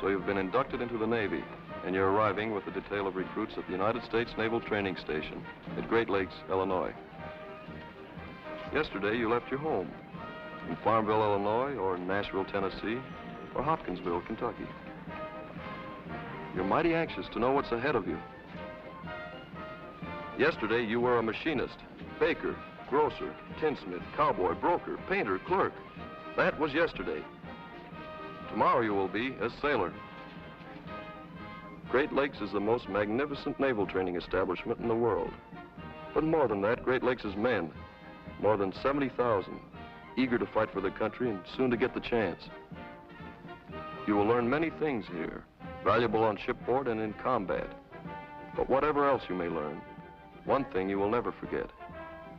so you've been inducted into the Navy, and you're arriving with the detail of recruits at the United States Naval Training Station at Great Lakes, Illinois. Yesterday, you left your home in Farmville, Illinois, or Nashville, Tennessee, or Hopkinsville, Kentucky. You're mighty anxious to know what's ahead of you. Yesterday, you were a machinist, baker, grocer, tinsmith, cowboy, broker, painter, clerk. That was yesterday. Tomorrow you will be a sailor. Great Lakes is the most magnificent naval training establishment in the world. But more than that, Great Lakes is men, more than 70,000, eager to fight for their country and soon to get the chance. You will learn many things here, valuable on shipboard and in combat. But whatever else you may learn, one thing you will never forget: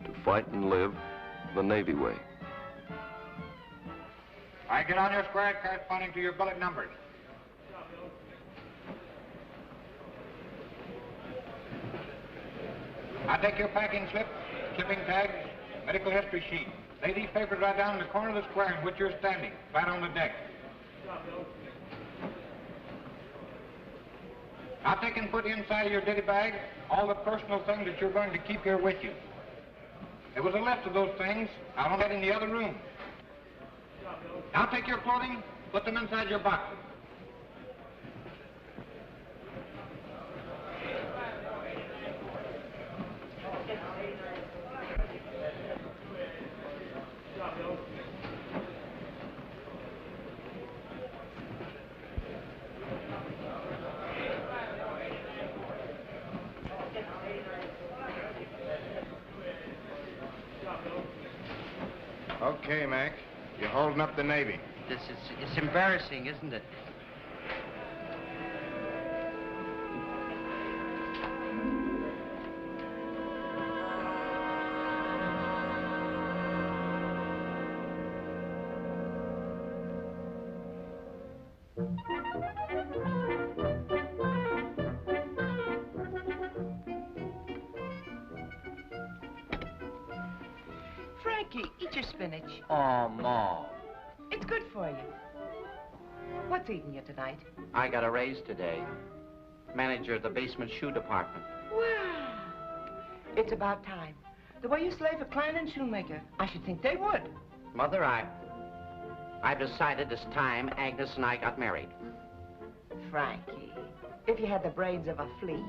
to fight and live the Navy way. All right, get on your square corresponding to your bullet numbers. I'll take your packing slip, shipping tags, medical history sheet. Lay these papers right down in the corner of the square in which you're standing, flat on the deck. I'll take and put inside of your ditty bag all the personal things that you're going to keep here with you. There was a list of those things out on that in the other room. Now take your clothing, put them inside your boxes. Okay, Mac. You're holding up the Navy. It's embarrassing, isn't it? Frankie, eat your spinach. Oh, Ma. It's good for you. What's eating you tonight? I got a raise today. Manager of the basement shoe department. Wow. It's about time. The way you slave a Klein and Shoemaker, I should think they would. Mother, I've decided it's time Agnes and I got married. Frankie, if you had the brains of a flea.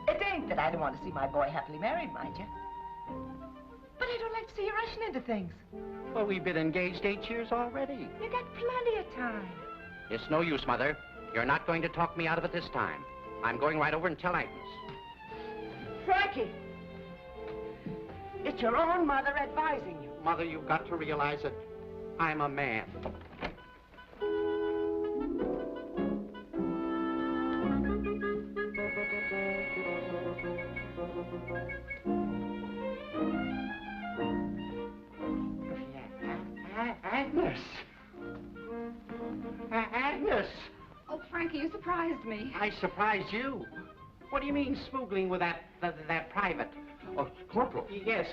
It ain't that I don't want to see my boy happily married, mind you. But I don't like to see you rushing into things. Well, we've been engaged 8 years already. You got plenty of time. It's no use, Mother. You're not going to talk me out of it this time. I'm going right over and tell Agnes. Frankie, it's your own mother advising you. Mother, you've got to realize that I'm a man. Agnes! Agnes! Oh, Frankie, you surprised me. I surprised you. What do you mean, smoogling with that private? Oh, Corporal. Yes,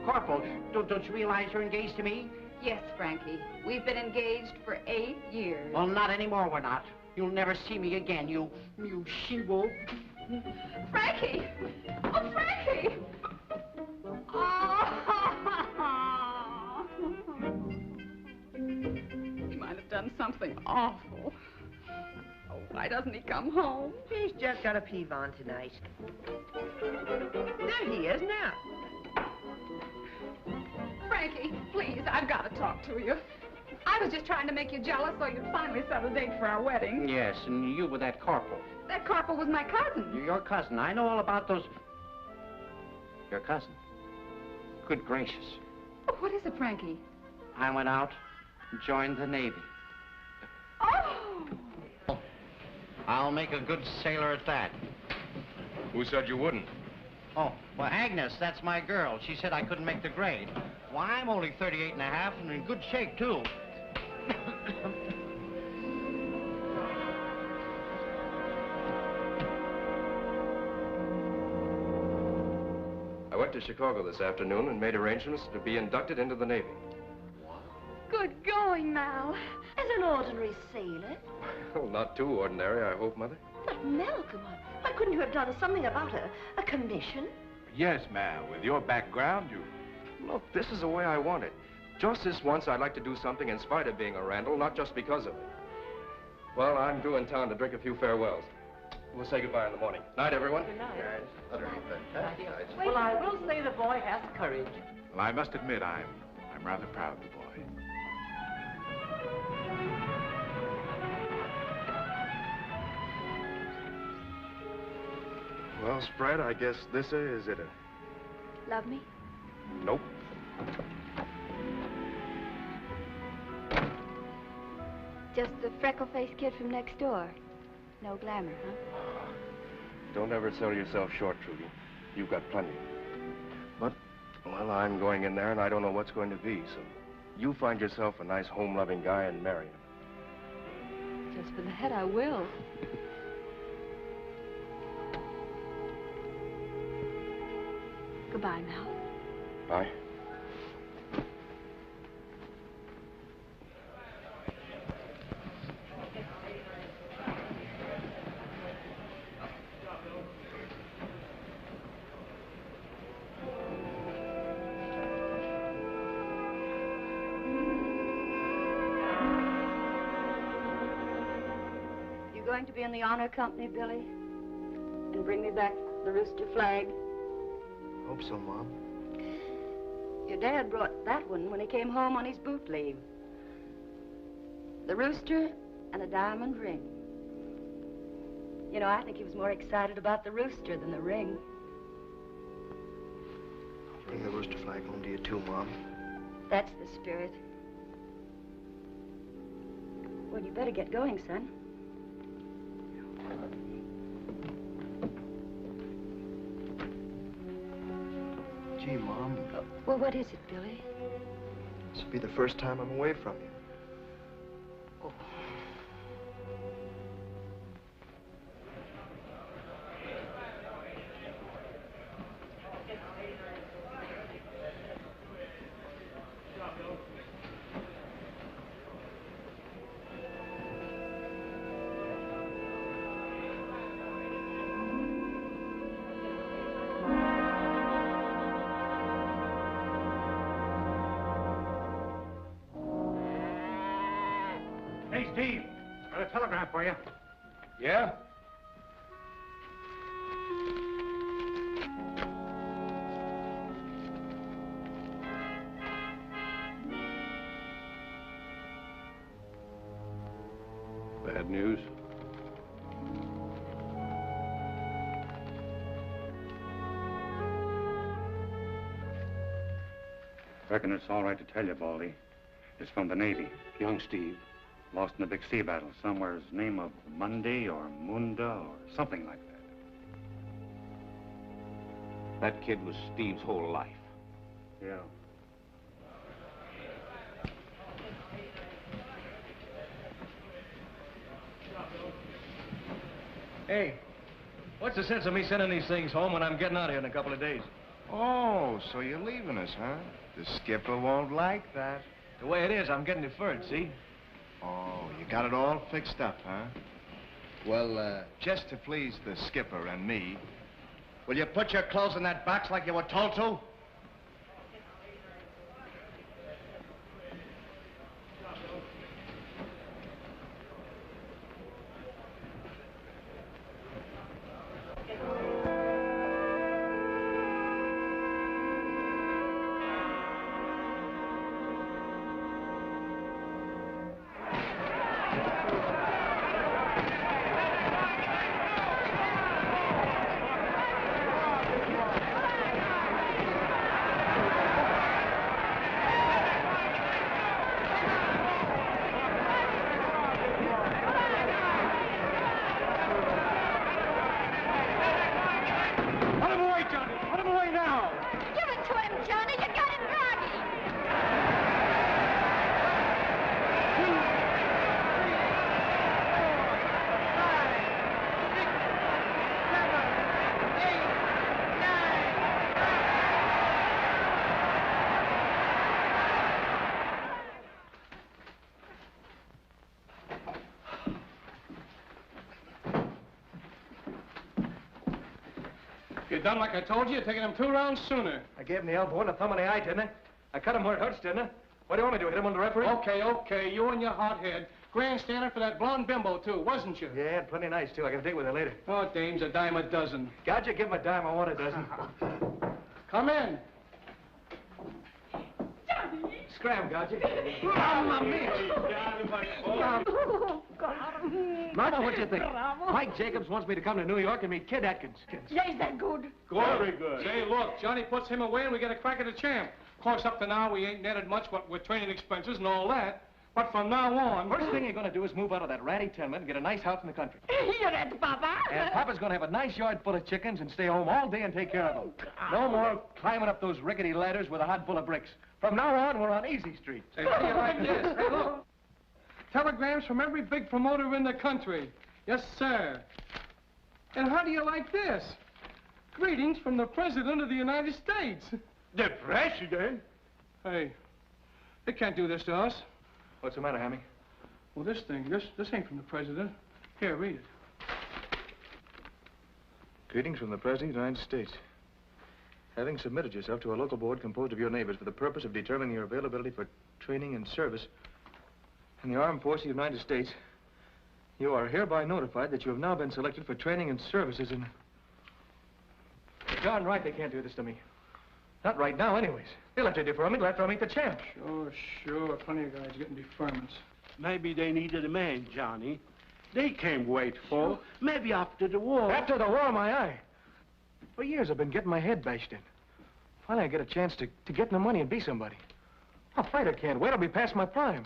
Corporal. Don't you realize you're engaged to me? Yes, Frankie. We've been engaged for 8 years. Well, not anymore, we're not. You'll never see me again, you she-wolf. Frankie! Oh, Frankie! Oh! He might have done something awful. Oh, why doesn't he come home? He's just got a peeve on tonight. There he is now. Frankie, please, I've got to talk to you. I was just trying to make you jealous so you'd finally set a date for our wedding. Yes, and you with that Corporal. That corporal was my cousin. Your cousin. I know all about those... Your cousin? Good gracious. Oh, what is it, Frankie? I went out and joined the Navy. Oh! I'll make a good sailor at that. Who said you wouldn't? Oh, well, Agnes, that's my girl. She said I couldn't make the grade. Why, I'm only 38 and a half and in good shape, too. I went to Chicago this afternoon and made arrangements to be inducted into the Navy. Good going, Mal. As an ordinary sailor. Oh, not too ordinary, I hope, Mother. But Malcolm, why couldn't you have done something about a commission? Yes, ma'am. With your background, you... Look, this is the way I want it. Just this once, I'd like to do something in spite of being a Randall, not just because of it. Well, I'm due in town to drink a few farewells. We'll say goodbye in the morning. Night, everyone. Good night. Fantastic. Well, I will say the boy has courage. Well, I must admit, I'm rather proud of the boy. Well, Spread, I guess this is it. Love me? Nope. Just the freckle-faced kid from next door. No glamour, huh? Don't ever sell yourself short, Trudy. You've got plenty. But, well, I'm going in there, and I don't know what's going to be, so you find yourself a nice home-loving guy and marry him. Just for the head, I will. Goodbye, Mal. Bye. You going to be in the honor company, Billy? And bring me back the rooster flag? Hope so, Mom. Your dad brought that one when he came home on his boot leave. The rooster and a diamond ring. You know, I think he was more excited about the rooster than the ring. I'll bring the rooster flag home to you too, Mom. That's the spirit. Well, you better get going, son. Gee, Mom, Well, what is it, Billy? this will be the first time I'm away from you. Oh. Hey, Steve, got a telegram for you. Yeah? Bad news? Reckon it's all right to tell you, Baldy. It's from the Navy. Young Steve. Lost in a big sea battle. Somewhere's name of Monday or Munda or something like that. That kid was Steve's whole life. Yeah. Hey, what's the sense of me sending these things home when I'm getting out of here in a couple of days? Oh, so you're leaving us, huh? The skipper won't like that. The way it is, I'm getting deferred, see? Oh, you got it all fixed up, huh? Well, just to please the skipper and me, Will you put your clothes in that box like you were told to? You done like I told you? You're taking him 2 rounds sooner. I gave him the elbow and a thumb in the eye, didn't I? I cut him where it hurts, didn't I? What do you want me to do, hit him on the referee? Okay, you and your hothead. Grandstander for that blonde bimbo, too, wasn't you? Yeah, and plenty nice, too. I can dig with her later. Oh, dame's a dime a dozen. Gotcha, give him a dime, I want a dozen. Come in. Scram, gotcha. Mamma mia! Mama, what do you think? Mike Jacobs wants me to come to New York and meet Kid Atkins. Yeah, is that good? Very good. Say, look, Johnny puts him away and we get a crack at the champ. Of course, up to now, we ain't netted much what with training expenses and all that. But from now on... First thing you're going to do is move out of that ratty tenement and get a nice house in the country. You're at Papa. And Papa's going to have a nice yard full of chickens and stay home all day and take care of them. No more climbing up those rickety ladders with a hot full of bricks. From now on, we're on Easy Street. Say, how do you like this? Hey, look. Telegrams from every big promoter in the country. Yes, sir. And how do you like this? Greetings from the President of the United States. The President? Hey, they can't do this to us. What's the matter, Hammy? Well, this thing, this ain't from the President. Here, read it. Greetings from the President of the United States. Having submitted yourself to a local board composed of your neighbors for the purpose of determining your availability for training and service in the Armed Forces of the United States, you are hereby notified that you have now been selected for training and services in... You're darn right they can't do this to me. Not right now, anyways. They'll have to defer me till after I meet the champ. Sure. Plenty of guys getting deferments. Maybe they needed a man, Johnny. They can't wait for. Maybe after the war. After the war, my eye. For years, I've been getting my head bashed in. Finally, I get a chance to get in the money and be somebody. A fighter can't wait. I'll be past my prime.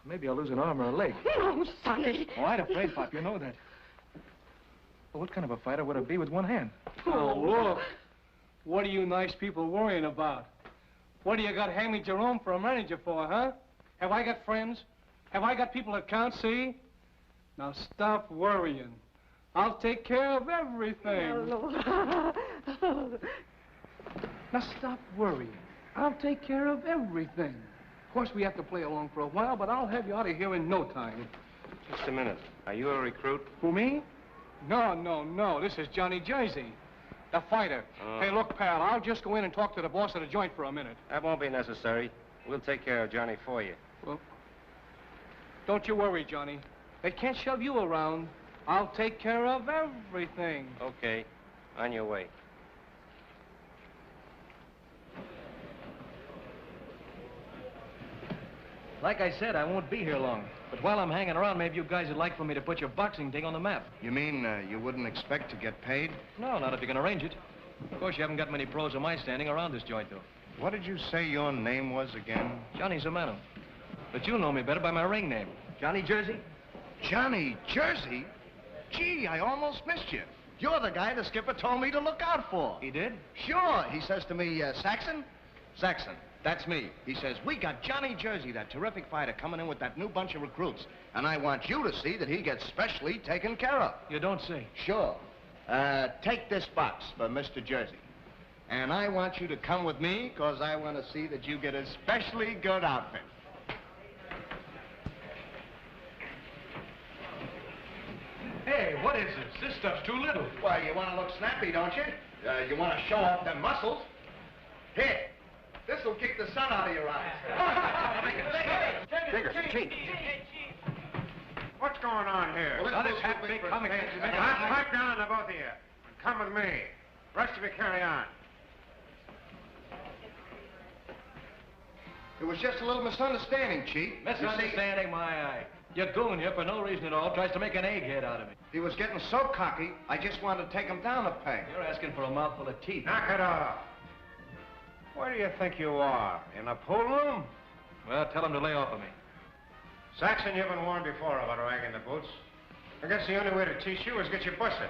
Maybe I'll lose an arm or a leg. No, Sonny. Oh, I'd afraid, Pop. You know that. Well, what kind of a fighter would I be with one hand? Oh, look. What are you nice people worrying about? What do you got Hammy Jerome for a manager for, huh? Have I got friends? Have I got people that can't see? Now stop worrying. I'll take care of everything. Now stop worrying. I'll take care of everything. Of course, we have to play along for a while, but I'll have you out of here in no time. Just a minute. Are you a recruit? Who, me? No. This is Johnny Jersey, the fighter. Hey, look, pal, I'll just go in and talk to the boss of the joint for a minute. That won't be necessary. We'll take care of Johnny for you. Well, don't you worry, Johnny. They can't shove you around. I'll take care of everything. Okay. On your way. Like I said, I won't be here long. But while I'm hanging around, maybe you guys would like for me to put your boxing thing on the map. You mean you wouldn't expect to get paid? No, not if you can arrange it. Of course, you haven't got many pros of my standing around this joint, though. What did you say your name was again? Johnny Zamano. But you'll know me better by my ring name. Johnny Jersey? Johnny Jersey? Gee, I almost missed you. You're the guy the skipper told me to look out for. He did? Sure. He says to me, Saxon? Saxon, that's me. He says, we got Johnny Jersey, that terrific fighter, coming in with that new bunch of recruits. And I want you to see that he gets specially taken care of. You don't say. Sure. Take this box for Mr. Jersey. And I want you to come with me, because I want to see that you get a specially good outfit. Hey, what is this? This stuff's too little. Well, you want to look snappy, don't you? You want to show off them muscles? Here. This'll kick the sun out of your eyes. Bigger, cheap. What's going on here? Well, this happy coming. Pipe down to both of you. And come with me. Rest of you carry on. It was just a little misunderstanding, Chief. Misunderstanding, my eye. Your goon here, for no reason at all, tries to make an egghead out of me. He was getting so cocky, I just wanted to take him down a peg. You're asking for a mouthful of teeth. Knock it off. Where do you think you are? In a pool room? Well, tell him to lay off of me. Saxon, you've been warned before about ragging the boots. I guess the only way to teach you is get you busted.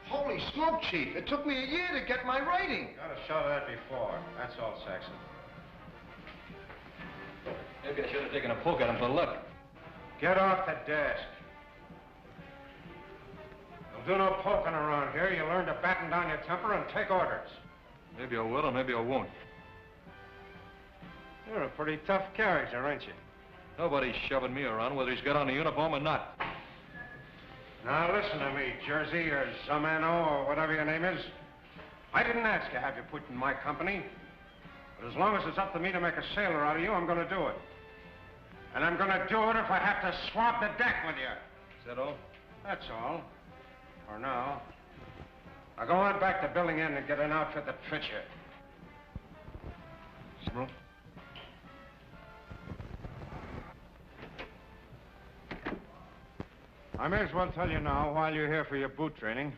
Holy smoke, Chief. It took me a year to get my rating. Got to show that before. That's all, Saxon. Maybe I should have taken a poke at him for luck. Get off the desk. Don't do no poking around here. You learn to batten down your temper and take orders. Maybe I will, or maybe I won't. You're a pretty tough character, ain't you? Nobody's shoving me around, whether he's got on a uniform or not. Now listen to me, Jersey, or Zamano, or whatever your name is. I didn't ask to have you put in my company. But as long as it's up to me to make a sailor out of you, I'm going to do it. And I'm going to do it if I have to swab the deck with you. Is that all? That's all. For now. Now go on back to Building Inn and get an outfit that fits you. Small? I may as well tell you now, while you're here for your boot training,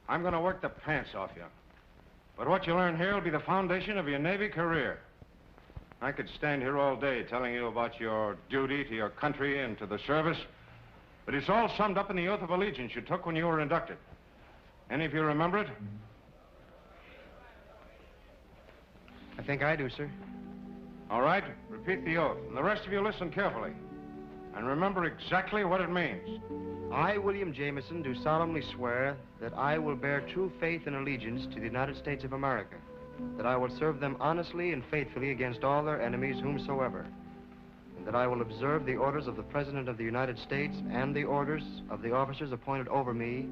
I'm going to work the pants off you. But what you learn here will be the foundation of your Navy career. I could stand here all day telling you about your duty to your country and to the service, but it's all summed up in the oath of allegiance you took when you were inducted. Any of you remember it? I think I do, sir. All right, repeat the oath, and the rest of you listen carefully. And remember exactly what it means. I, William Jameson, do solemnly swear that I will bear true faith and allegiance to the United States of America, that I will serve them honestly and faithfully against all their enemies whomsoever, and that I will observe the orders of the President of the United States and the orders of the officers appointed over me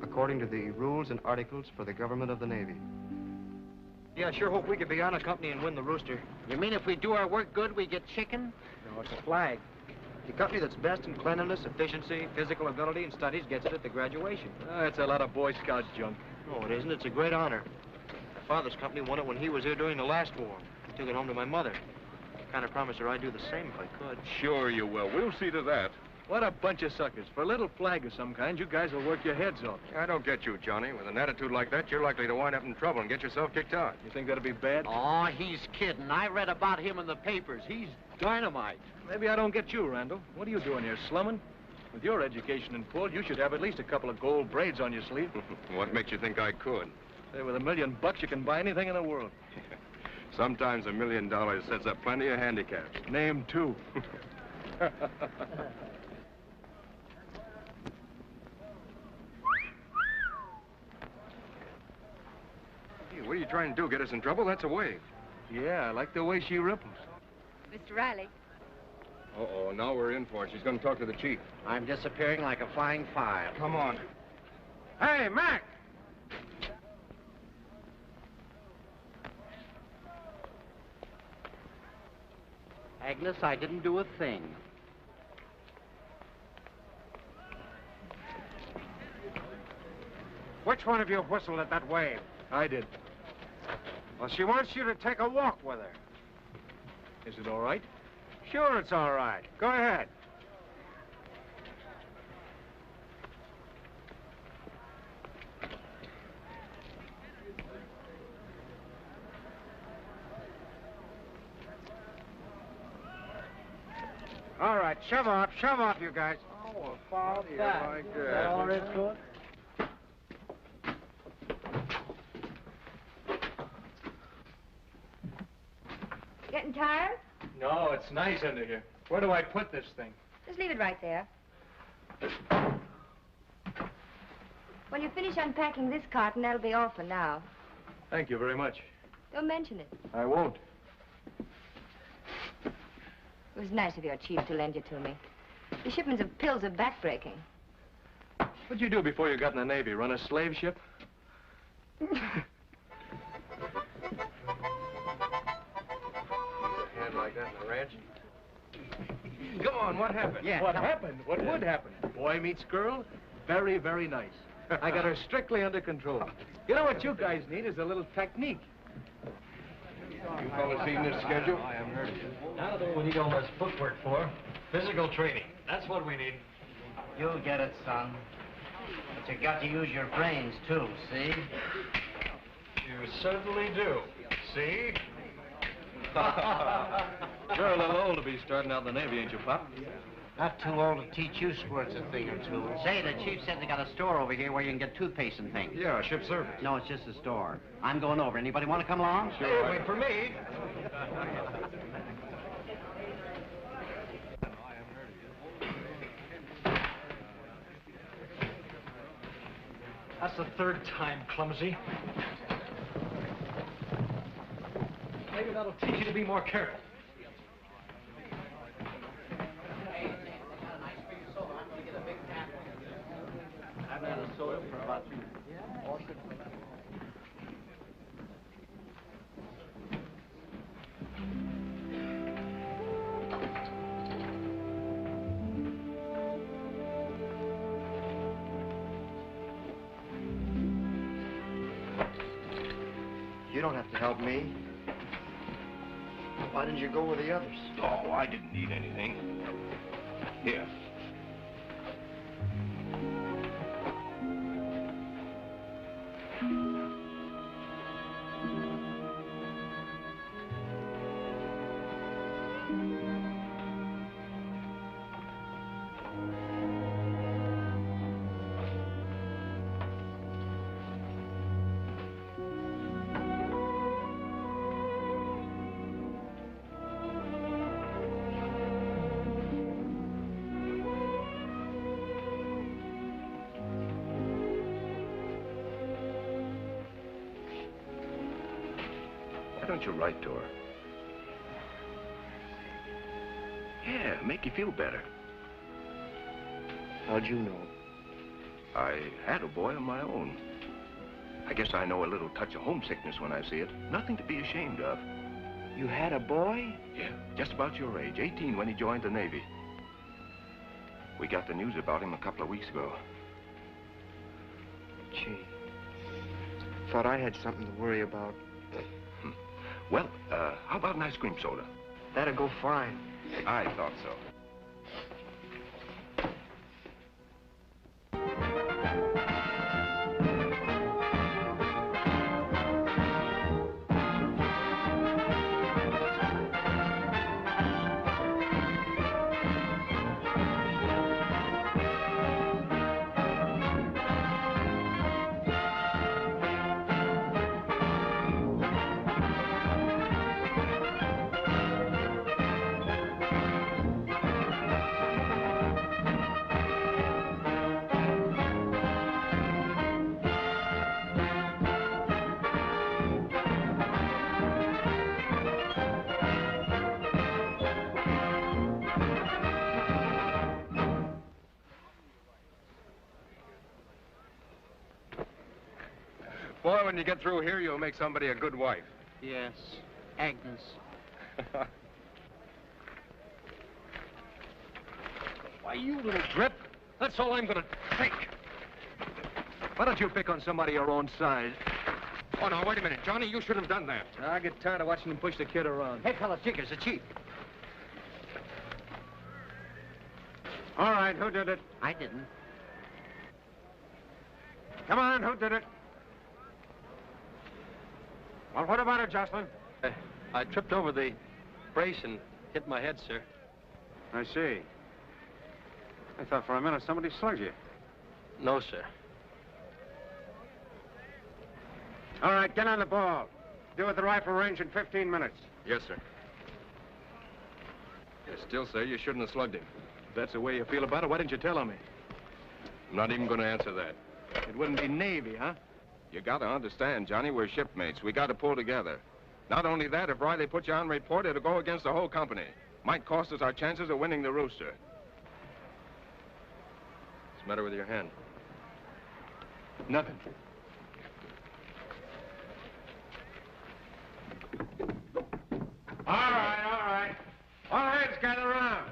according to the rules and articles for the government of the Navy. Yeah, I sure hope we could be on a company and win the Rooster. You mean if we do our work good, we get chicken? No, it's a flag. The company that's best in cleanliness, efficiency, physical ability, and studies gets it at the graduation. That's a lot of Boy Scout junk. No, it isn't. It's a great honor. My father's company won it when he was here during the last war. He took it home to my mother. I kind of promised her I'd do the same if I could. Sure you will. We'll see to that. What a bunch of suckers. For a little flag of some kind, you guys will work your heads off. I don't get you, Johnny. With an attitude like that, you're likely to wind up in trouble and get yourself kicked out. You think that'd be bad? Oh, he's kidding. I read about him in the papers. He's dynamite. Maybe I don't get you, Randall. What are you doing here, slumming? With your education in full, you should have at least a couple of gold braids on your sleeve. What makes you think I could? Hey, with $1 million, you can buy anything in the world. Sometimes $1 million sets up plenty of handicaps. Name 2. What are you trying to do, get us in trouble? That's a wave. Yeah, I like the way she ripples. Mr. Riley. Uh-oh, now we're in for it. She's going to talk to the chief. I'm disappearing like a flying file. Come on. Hey, Mac! Agnes, I didn't do a thing. Which one of you whistled at that wave? I did. Well, she wants you to take a walk with her. Is it all right? Sure, it's all right. Go ahead. All right, shove off, you guys. Oh, about Yeah, that. like Is that all there is to it? Getting tired? No, it's nice under here. Where do I put this thing? Just leave it right there. When you finish unpacking this carton, that'll be all for now. Thank you very much. Don't mention it. I won't. It was nice of your chief to lend you to me. The shipments of pills are backbreaking. What'd you do before you got in the Navy? Run a slave ship? Hand like that in the ranch? Come on, what happened? Yeah. What happened? What would happen? Boy meets girl, very, very nice. I got her strictly under control. You know what you guys need is a little technique. You fellas seen this schedule? I haven't heard of it. Now that we need all this footwork for, physical training. That's what we need. You'll get it, son. But you got to use your brains, too, see? You certainly do. See? You're a little old to be starting out in the Navy, ain't you, Pop? Not too old to teach you squirts a thing or two. Say, the chief said they got a store over here where you can get toothpaste and things. Yeah, ship service. No, it's just a store. I'm going over. Anybody want to come along? Sure. Wait for me. That's the third time, clumsy. Maybe that'll teach you to be more careful. soda for about 3 minutes. You don't have to help me. Why didn't you go with the others? Oh, I didn't need anything. Here. Why don't you write to her? Yeah, make you feel better. How'd you know? I had a boy of my own. I guess I know a little touch of homesickness when I see it. Nothing to be ashamed of. You had a boy? Yeah, just about your age, 18 when he joined the Navy. We got the news about him a couple of weeks ago. Gee. Thought I had something to worry about. Well, how about an ice cream soda? That'd go fine. I thought so. Boy, when you get through here, you'll make somebody a good wife. Yes, Agnes. Why, you little drip. That's all I'm gonna take. Why don't you pick on somebody your own size? Oh, now, wait a minute. Johnny, you should have done that. I get tired of watching him push the kid around. Hey, fellas, Jiggers, the chief. All right, who did it? I didn't. Come on, who did it? Well, what about it, Jocelyn? I tripped over the brace and hit my head, sir. I see. I thought for a minute somebody slugged you. No, sir. All right, get on the ball. Due at the rifle range in 15 minutes. Yes, sir. I still say you shouldn't have slugged him. If that's the way you feel about it, why didn't you tell on me? I'm not even going to answer that. It wouldn't be Navy, huh? You got to understand, Johnny, we're shipmates. We got to pull together. Not only that, if Riley puts you on report, it'll go against the whole company. Might cost us our chances of winning the Rooster. What's the matter with your hand? Nothing. All right. All hands gather around.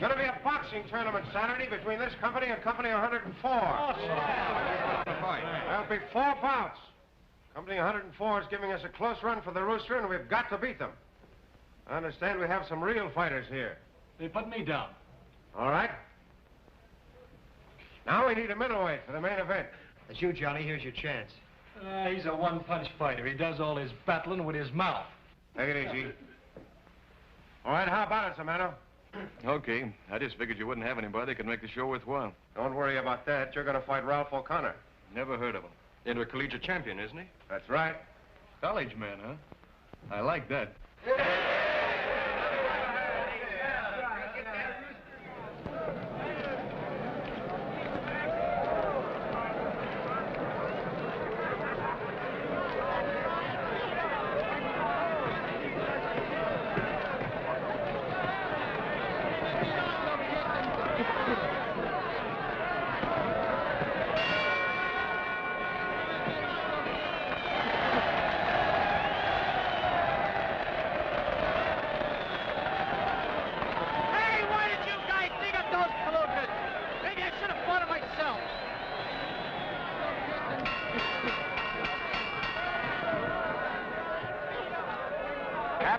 Going to be a boxing tournament Saturday between this company and Company 104. There'll be 4 bouts. Company 104 is giving us a close run for the Rooster, and we've got to beat them. I understand we have some real fighters here. They put me down. All right. Now we need a middleweight for the main event. That's you, Johnny. Here's your chance. He's a one-punch fighter. He does all his battling with his mouth. Take it easy. All right, how about it, Samano? Okay. I just figured you wouldn't have anybody that could make the show worthwhile. Don't worry about that. You're going to fight Ralph O'Connor. Never heard of him. Intercollegiate champion, isn't he? That's right. College man, huh? I like that.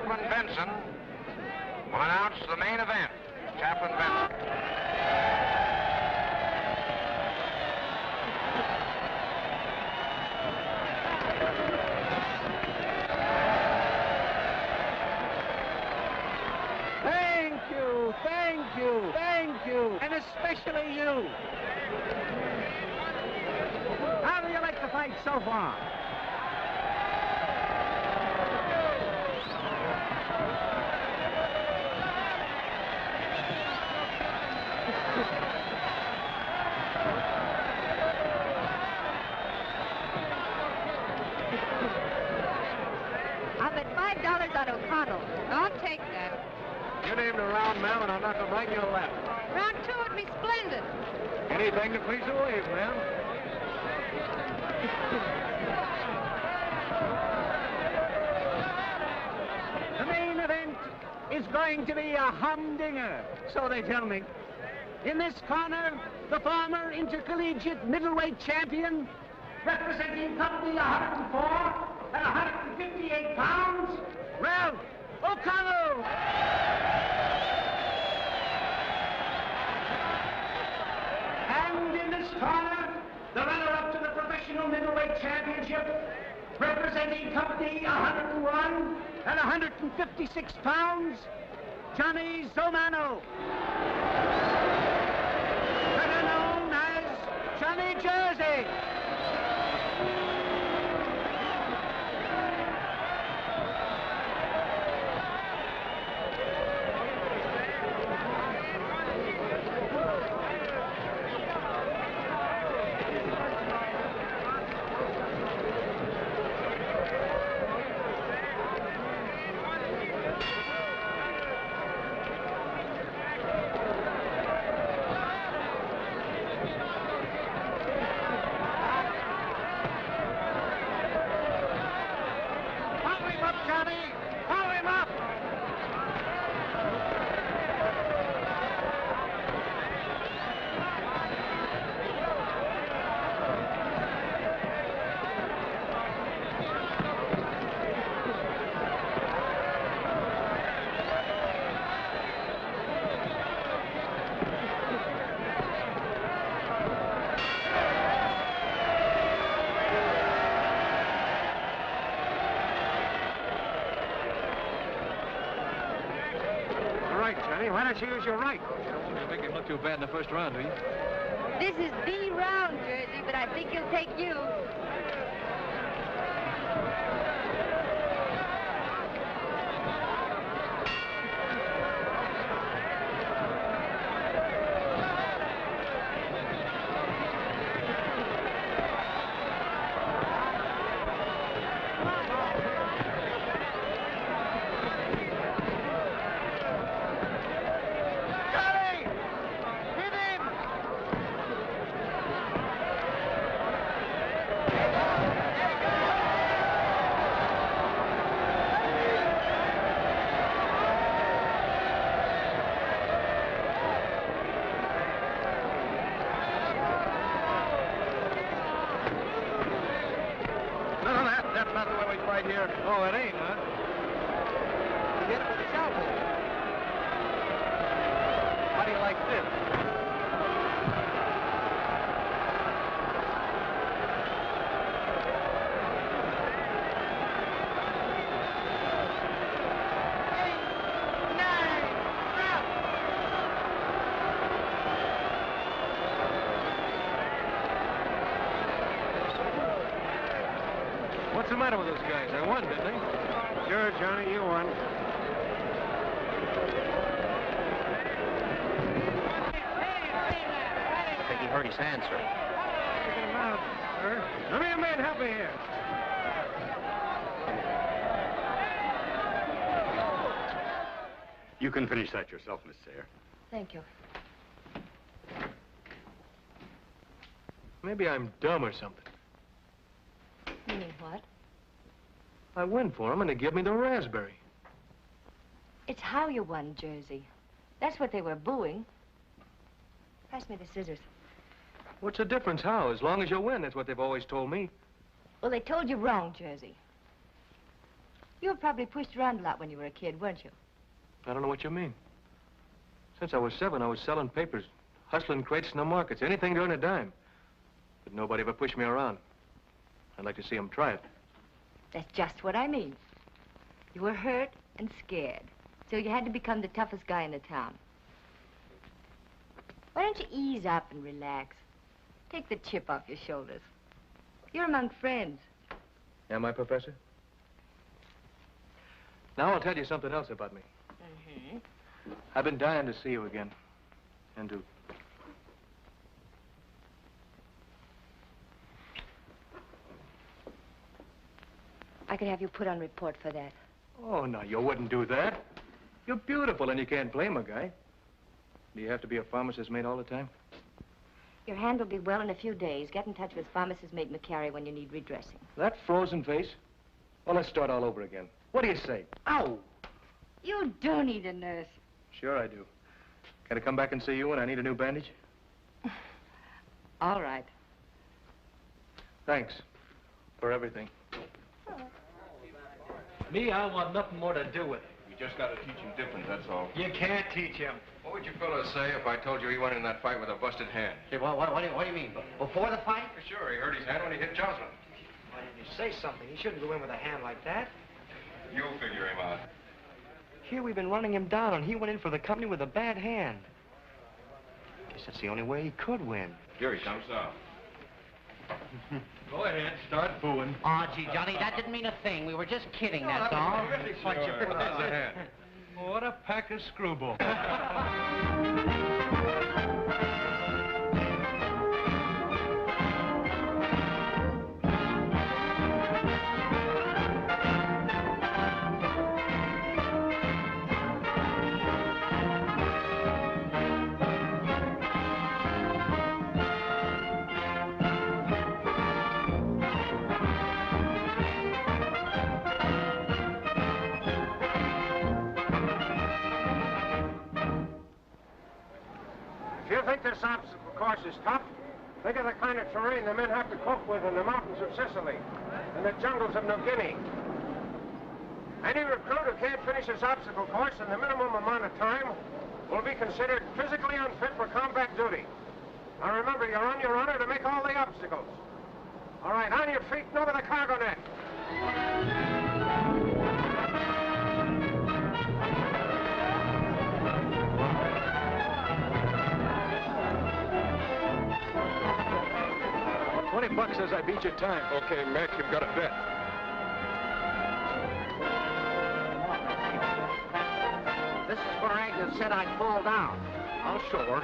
Chaplain Benson will announce the main event. Chaplain Benson. Thank you, and especially you. How do you like the fight so far? I'll bet $5 on O'Connell. I'll take that. You named a round, ma'am, and I'll knock him right in your lap. Round two would be splendid. Anything to please the wave, ma'am. The main event is going to be a humdinger, so they tell me. In this corner, the former intercollegiate middleweight champion, representing Company 104 and 158 pounds, Ralph O'Connell. And in this corner, the runner-up to the professional middleweight championship, representing Company 101 and 156 pounds, Johnny Zomano. Better known as Johnny Jersey. Why don't you use your right? You don't want me to make him look too bad in the first round, do you? This is the round, Jersey, but I think he'll take you. Oh, it ain't, huh? Hit it with a shovel. How do you like this? What's the matter with those guys? They won, didn't they? Sure, Johnny, you won. I think he hurt his hand, sir. Take him out, sir. Let me a man help me here. You can finish that yourself, Miss Sayre. Thank you. Maybe I'm dumb or something. Meaning what? I win for him and they give me the raspberry. It's how you won, Jersey. That's what they were booing. Pass me the scissors. What's the difference how? As long as you win, that's what they've always told me. Well, they told you wrong, Jersey. You were probably pushed around a lot when you were a kid, weren't you? I don't know what you mean. Since I was 7, I was selling papers, hustling crates in the markets, anything to earn a dime. But nobody ever pushed me around. I'd like to see them try it. That's just what I mean. You were hurt and scared, so you had to become the toughest guy in the town. Why don't you ease up and relax? Take the chip off your shoulders. You're among friends. Am I, Professor? Now I'll tell you something else about me. Mm-hmm. I've been dying to see you again. And to... I could have you put on report for that. Oh, no, you wouldn't do that. You're beautiful and you can't blame a guy. Do you have to be a pharmacist's mate all the time? Your hand will be well in a few days. Get in touch with pharmacist mate McCary when you need redressing. That frozen face? Well, let's start all over again. What do you say? Ow! You do need a nurse. Sure I do. Can I come back and see you when I need a new bandage? All right. Thanks for everything. Me, I want nothing more to do with it. You just got to teach him different, that's all. You can't teach him. What would you fellas say if I told you he went in that fight with a busted hand? Hey, what do you mean? Before the fight? Sure, he hurt his hand when he hit Jocelyn. Why didn't you say something? He shouldn't go in with a hand like that. You figure him out. Here we've been running him down, and he went in for the company with a bad hand. Guess that's the only way he could win. Here he comes now. Go ahead, start booing. Oh, gee, Johnny, that didn't mean a thing. We were just kidding, that's all. What a pack of screwballs. If you think this obstacle course is tough, think of the kind of terrain the men have to cope with in the mountains of Sicily and the jungles of New Guinea. Any recruit who can't finish his obstacle course in the minimum amount of time will be considered physically unfit for combat duty. Now remember, you're on your honor to make all the obstacles. All right, on your feet and over the cargo net. 20 bucks says I beat your time. Okay, Mac, you've got a bet. This is where Agnes said I'd fall down. I'll show her.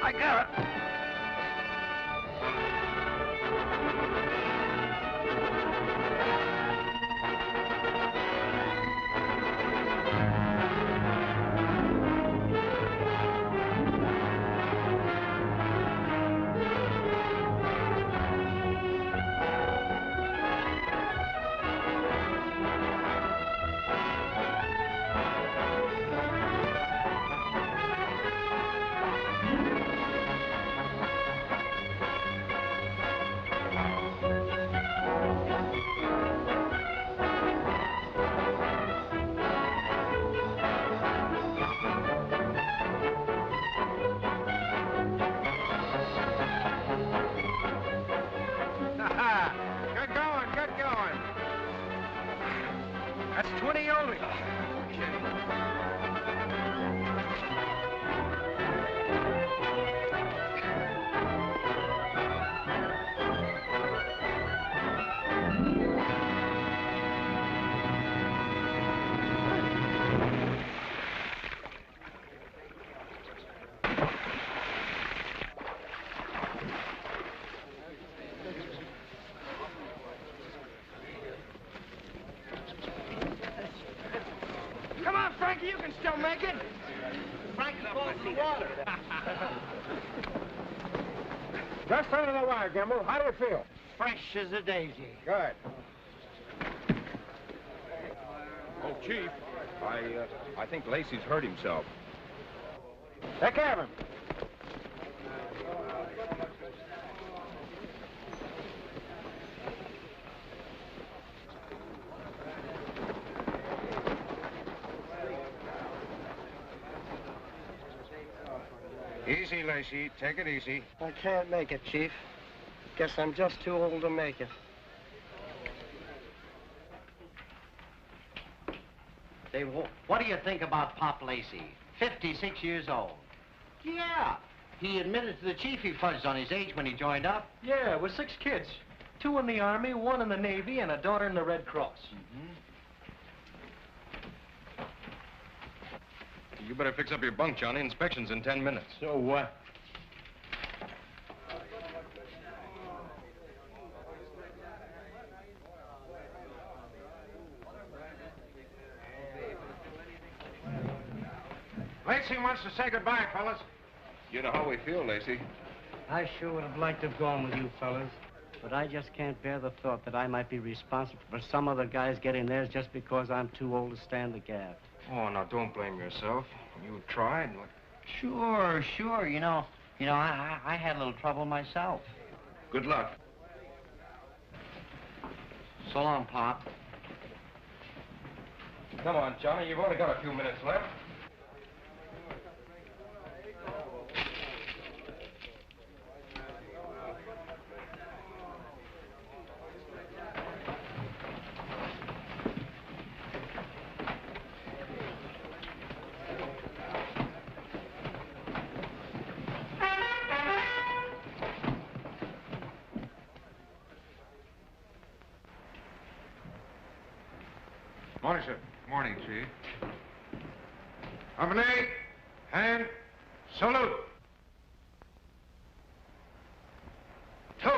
I got it. she'll make it. Frank's falls in the water. Just under the wire, Gimble. How do you feel? Fresh as a daisy. Good. Oh, Chief, I think Lacey's hurt himself. Take care of him. Easy, Lacey. Take it easy. I can't make it, Chief. Guess I'm just too old to make it. Say, what do you think about Pop Lacey? 56 years old. Yeah. He admitted to the chief he fudged on his age when he joined up. Yeah, with 6 kids. 2 in the Army, 1 in the Navy, and a daughter in the Red Cross. You better fix up your bunk, Johnny. Inspection's in 10 minutes. So what? Lacey wants to say goodbye, fellas. You know how we feel, Lacey. I sure would have liked to have gone with you fellas, but I just can't bear the thought that I might be responsible for some other guys getting theirs just because I'm too old to stand the gaff. Oh, now, don't blame yourself. You tried. Sure. You know, I had a little trouble myself. Good luck. So long, Pop. Come on, Johnny. You've only got a few minutes left. Morning, sir. Morning, Chief. Company, hand, salute. 2.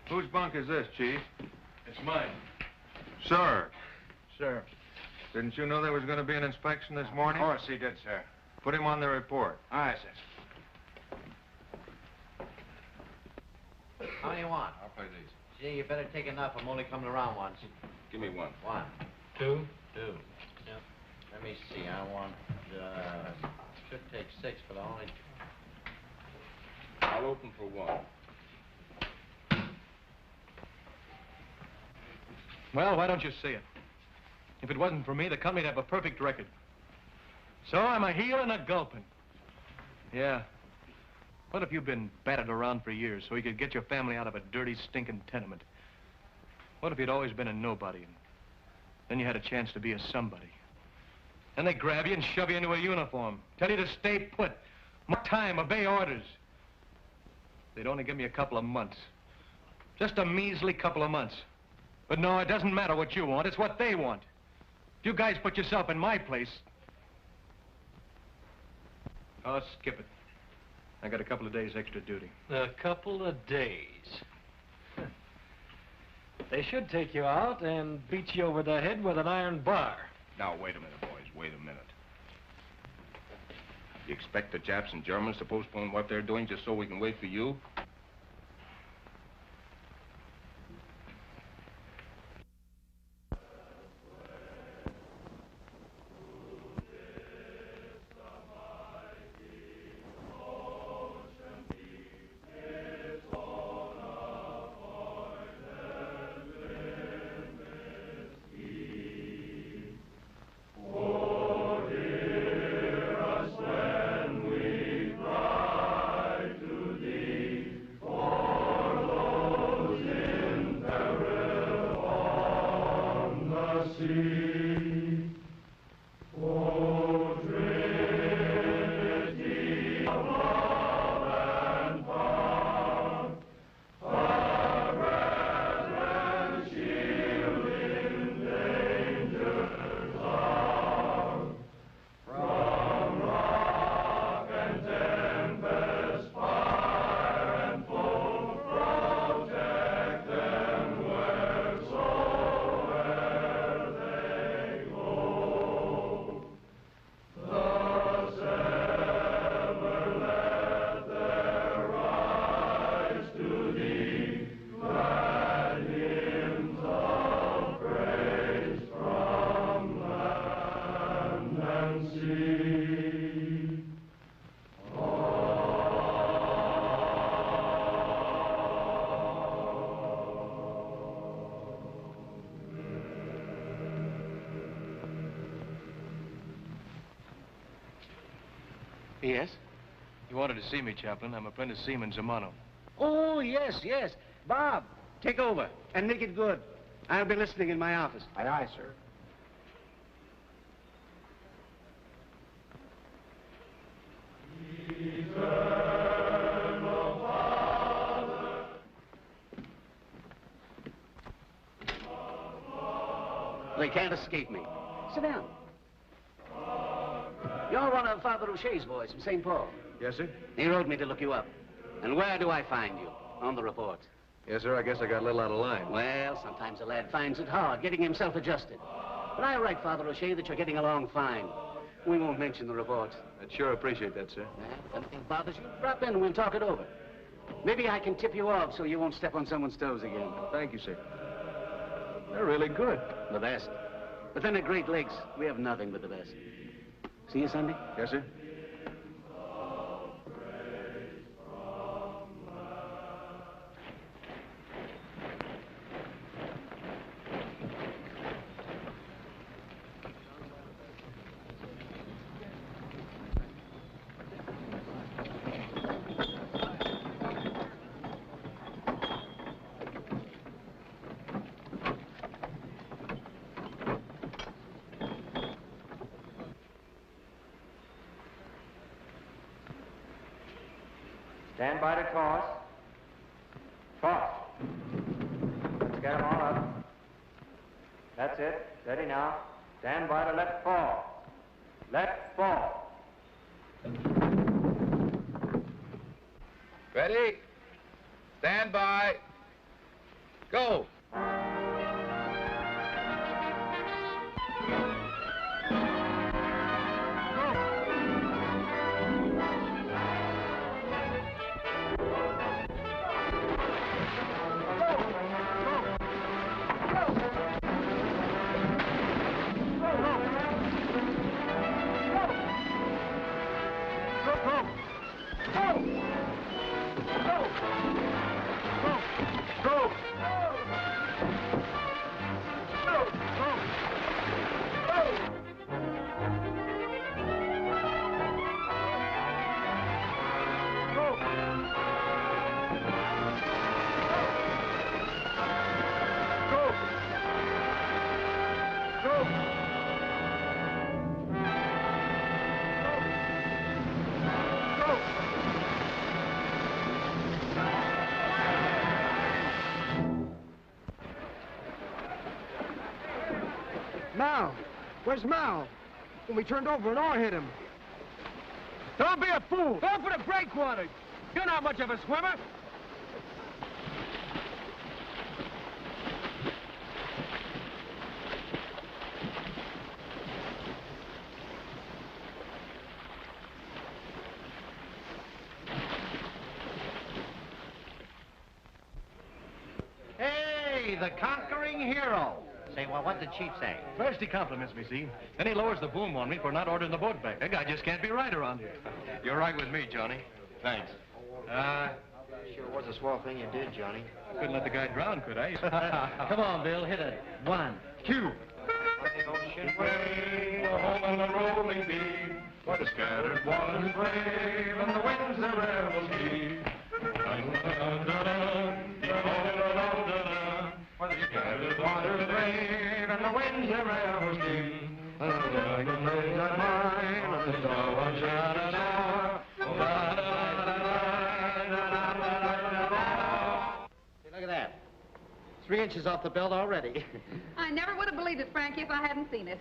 Whose bunk is this, Chief? It's mine. Sir. Sir. Didn't you know there was going to be an inspection this morning? Of course he did, sir. Put him on the report. Aye, sir. How many you want? I'll play these. Gee, you better take enough. I'm only coming around once. Give me 1. 1. 2. 2. Yep. Let me see. I want, should take 6, but I only... I'll open for 1. Well, why don't you see it? If it wasn't for me, the company'd have a perfect record. So I'm a heel and a gulping. Yeah. What if you've been batted around for years so you could get your family out of a dirty, stinking tenement? What if you'd always been a nobody and then you had a chance to be a somebody? Then they grab you and shove you into a uniform, tell you to stay put, mark time, obey orders. They'd only give me a couple of months. Just a measly couple of months. But no, it doesn't matter what you want, it's what they want. You guys put yourself in my place. Oh, skip it. I got a couple of days extra duty. A couple of days. They should take you out and beat you over the head with an iron bar. Now, wait a minute, boys. Wait a minute. You expect the Japs and Germans to postpone what they're doing just so we can wait for you? When we cry to thee, Yes? You wanted to see me, Chaplain. I'm Apprentice Seaman Zamano. Oh, yes, yes. Bob, take over and make it good. I'll be listening in my office. Aye, aye, sir. They can't escape me. Sit down. You're one of Father O'Shea's boys from St. Paul. Yes, sir? He wrote me to look you up. And where do I find you? On the report. Yes, sir. I guess I got a little out of line. Well, sometimes a lad finds it hard getting himself adjusted. But I write Father O'Shea that you're getting along fine. We won't mention the report. I'd sure appreciate that, sir. Well, if anything bothers you, drop in and we'll talk it over. Maybe I can tip you off so you won't step on someone's toes again. Thank you, sir. They're really good. The best. But then at Great Lakes, we have nothing but the best. See you Sunday? Yes, sir. Stand by to toss. Toss. Let's get them all up. That's it. Steady now. Stand by to let fall. Let fall. Ready? Stand by. Go. Mal! Where's Mal? When we turned over, an oar hit him. Don't be a fool! Go for the breakwater! You're not much of a swimmer! Hey, the conquering hero. Say, well, what'd the chief say? First he compliments me, see? Then he lowers the boom on me for not ordering the boat back. That guy just can't be right around here. You're right with me, Johnny. Thanks. Sure was a swell thing you did, Johnny. Couldn't let the guy drown, could I? Come on, Bill, hit it. 1, 2. Ocean wave, home on the rolling deep, where the scattered waters brave and the winds their revels keep. Dun, dun, dun, dun, dun, where the scattered waters brave and the winds their revels keep. Look at that. 3 inches off the belt already. I never would have believed it, Frankie, if I hadn't seen it.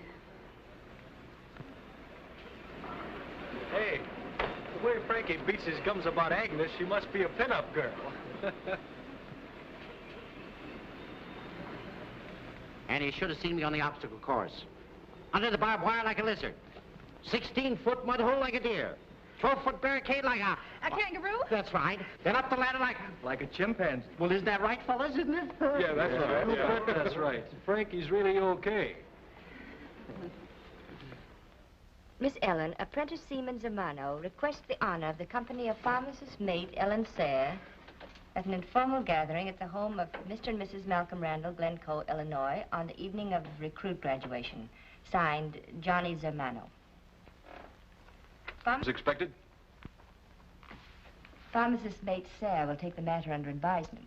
Hey, the way Frankie beats his gums about Agnes, she must be a pin-up girl. And you should have seen me on the obstacle course. Under the barbed wire like a lizard. 16-foot mud hole like a deer. 12-foot barricade like a kangaroo? That's right. Then up the ladder like a chimpanzee. Well, isn't that right, fellas, isn't it? Yeah, that's right. Yeah. That's right. Frankie's really okay. Miss Ellen, Apprentice Seaman Zamano requests the honor of the company of pharmacist mate Ellen Sayre at an informal gathering at the home of Mr. and Mrs. Malcolm Randall, Glencoe, Illinois, on the evening of recruit graduation. Signed, Johnny Zamano. As expected, Pharmacist's mate Sarah will take the matter under advisement.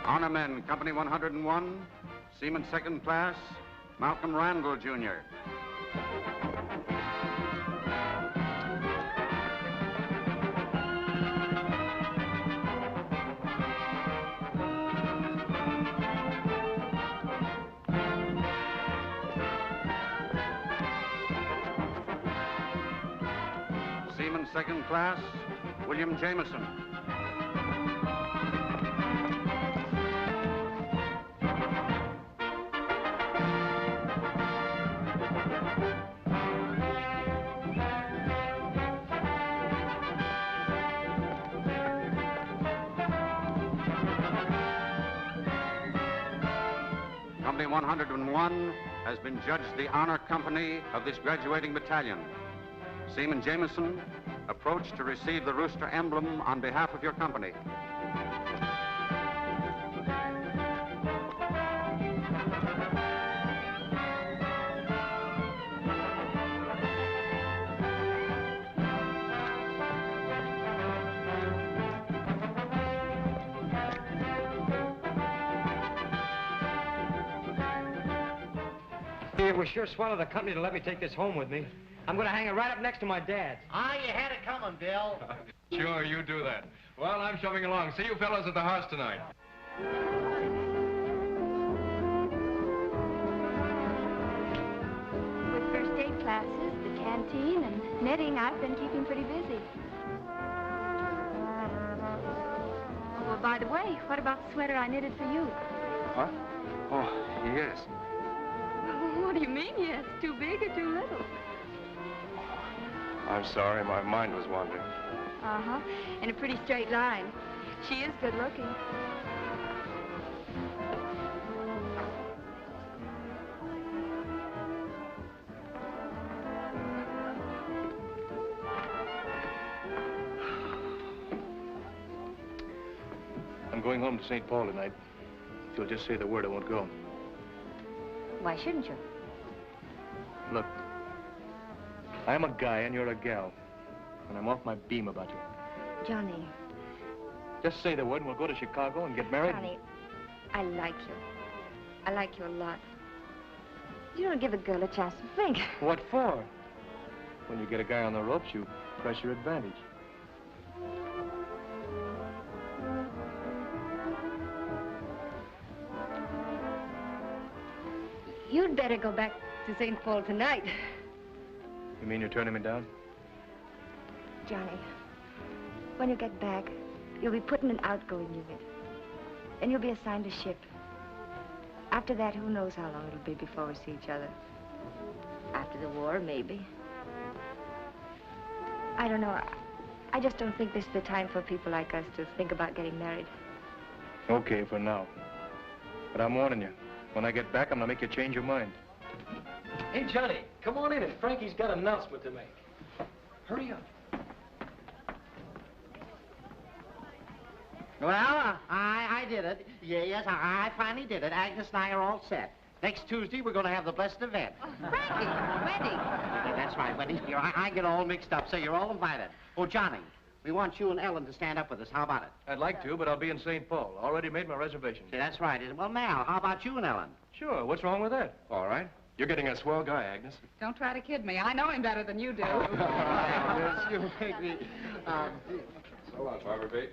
Honor men, Company 101, Seaman Second Class, Malcolm Randall, Jr. Seaman Second Class, William Jameson. Company 101 has been judged the honor company of this graduating battalion. Seaman Jameson, approach to receive the rooster emblem on behalf of your company. It was sure swell of the company to let me take this home with me. I'm going to hang it right up next to my dad's. Ah, you had it coming, Bill. Sure, you do that. Well, I'm shoving along. See you fellows at the house tonight. With first aid classes, the canteen, and knitting, I've been keeping pretty busy. Well, by the way, what about the sweater I knitted for you? What? Oh, yes. What do you mean, yes? Too big or too little? I'm sorry, my mind was wandering. Uh-huh. In a pretty straight line. She is good looking. I'm going home to St. Paul tonight. If you'll just say the word, I won't go. Why shouldn't you? Look, I'm a guy and you're a gal. And I'm off my beam about you. Johnny. Just say the word and we'll go to Chicago and get married. Johnny, I like you. I like you a lot. You don't give a girl a chance to think. What for? When you get a guy on the ropes, you press your advantage. You'd better go back to St. Paul tonight. You mean you're turning me down? Johnny, when you get back, you'll be put in an outgoing unit. Then you'll be assigned a ship. After that, who knows how long it'll be before we see each other. After the war, maybe. I don't know. I just don't think this is the time for people like us to think about getting married. Okay, for now. But I'm warning you. When I get back, I'm gonna make you change your mind. Hey, Johnny, come on in, and Frankie's got an announcement to make. Hurry up. Well, I did it. Yes, I finally did it. Agnes and I are all set. Next Tuesday, we're going to have the blessed event. Frankie, wedding. Yeah, that's right, wedding. I get all mixed up, so you're all invited. Oh, Johnny, we want you and Ellen to stand up with us. How about it? I'd like to, but I'll be in St. Paul. Already made my reservation. Yeah, that's right. Well, Mal, how about you and Ellen? Sure, what's wrong with that? All right. You're getting a swell guy, Agnes. Don't try to kid me. I know him better than you do. Agnes, you make me... So long, Barbara Bate.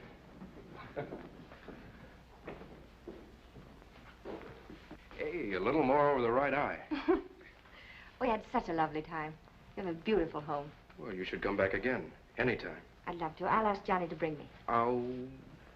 Hey, a little more over the right eye. We had such a lovely time. You have a beautiful home. Well, you should come back again, anytime. I'd love to. I'll ask Johnny to bring me. Oh.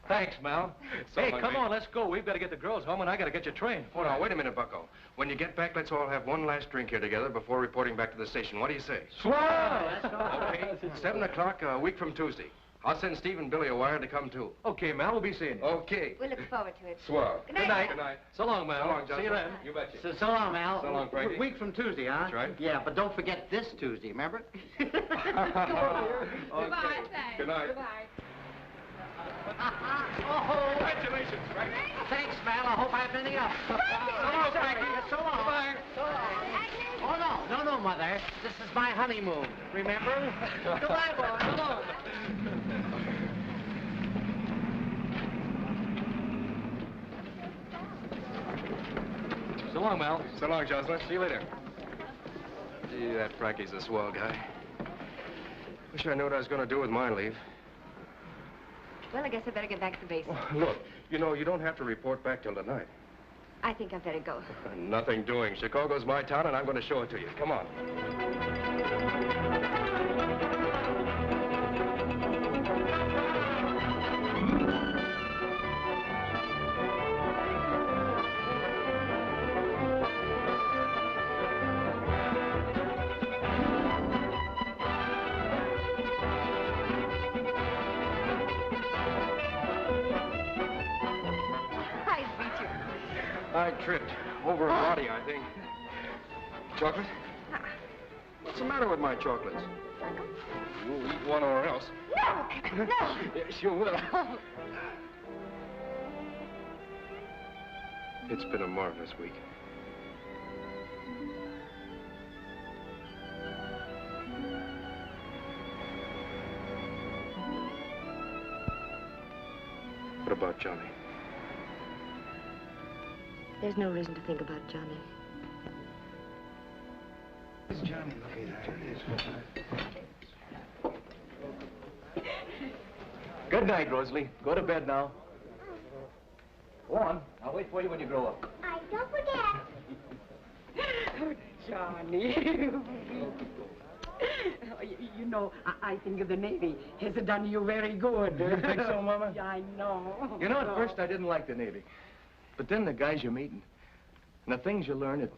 Thanks, Mal. So Hey, long, come mate. on, let's go. We've got to get the girls home, and I got to get your train. Oh, now, wait a minute, Bucko. When you get back, let's all have one last drink here together before reporting back to the station. What do you say? Swell! Let's go. Okay, 7 o'clock a week from Tuesday. I'll send Steve and Billy a wire to come, too. Okay, Mal, we'll be seeing you. Okay. We look forward to it. Swell. Good night. Good night. Good night. So long, Mal. So long, Johnson. See you then. You betcha. So long, Mal. So long, Frankie. Week from Tuesday, huh? That's right. Yeah, but don't forget this Tuesday, remember? Goodbye, thanks. Good night. Goodbye. Oh, Congratulations, Frankie. thanks, Mal. I hope I've been any up. So long, Frankie. So long. Bye. So long. Oh, no, Mother. This is my honeymoon. Remember? Goodbye, boy. So long. So long, Mal. So long, Jocelyn. See you later. Gee, that Frankie's a swell guy. Wish I knew what I was going to do with my leave. Well, I guess I better get back to the base. Look, you know, you don't have to report back till tonight. I think I better go. Nothing doing. Chicago's my town, and I'm going to show it to you. Come on. I beat you. I tripped. Over a body, I think. Chocolate? What's the matter with my chocolates? You'll eat one or else. No! No! Yes, you will. It's been a marvelous week. What about Johnny? There's no reason to think about Johnny. Johnny, Good night, Rosalie. Go to bed now. Go on. I'll wait for you when you grow up. I don't forget. Oh, Johnny. You know, I think the Navy has done you very good. You think so, Mama? Yeah, I know. You know, at first I didn't like the Navy. But then the guys you're meeting, and the things you learn, it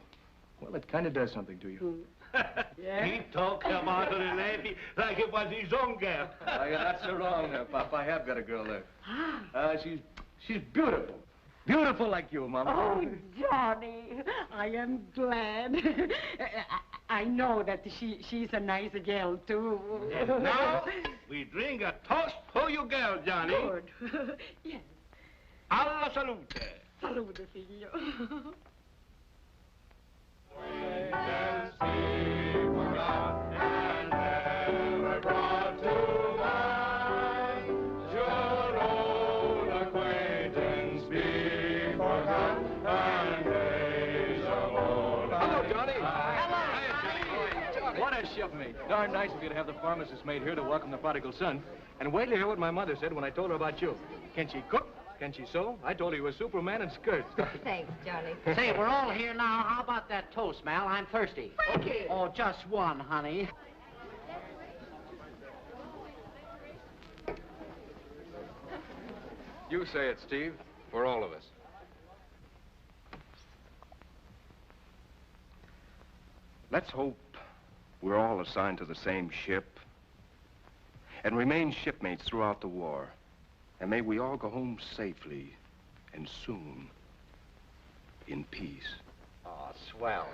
kind of does something to you. Yeah. He talks about the Navy like it was his own girl. Oh, you're not so wrong there, Pop. I have got a girl there. She's beautiful. Beautiful like you, Mama. Oh, Johnny, I am glad. I know that she's a nice girl, too. And now, we drink a toast for you girl, Johnny. Good. Yes. Alla salute. Salute, figlio. What a shipmate. Darn nice of you to have the pharmacist maid here to welcome the prodigal son. And wait till you hear what my mother said when I told her about you. Can she cook? Can she sew? I told her you were Superman in skirts. Thanks, Johnny. Say, we're all here now. How about that toast, Mal? I'm thirsty. Frankie! Oh, just one, honey. You say it, Steve, for all of us. Let's hope we're all assigned to the same ship and remain shipmates throughout the war. And may we all go home safely and soon in peace. Oh, swell.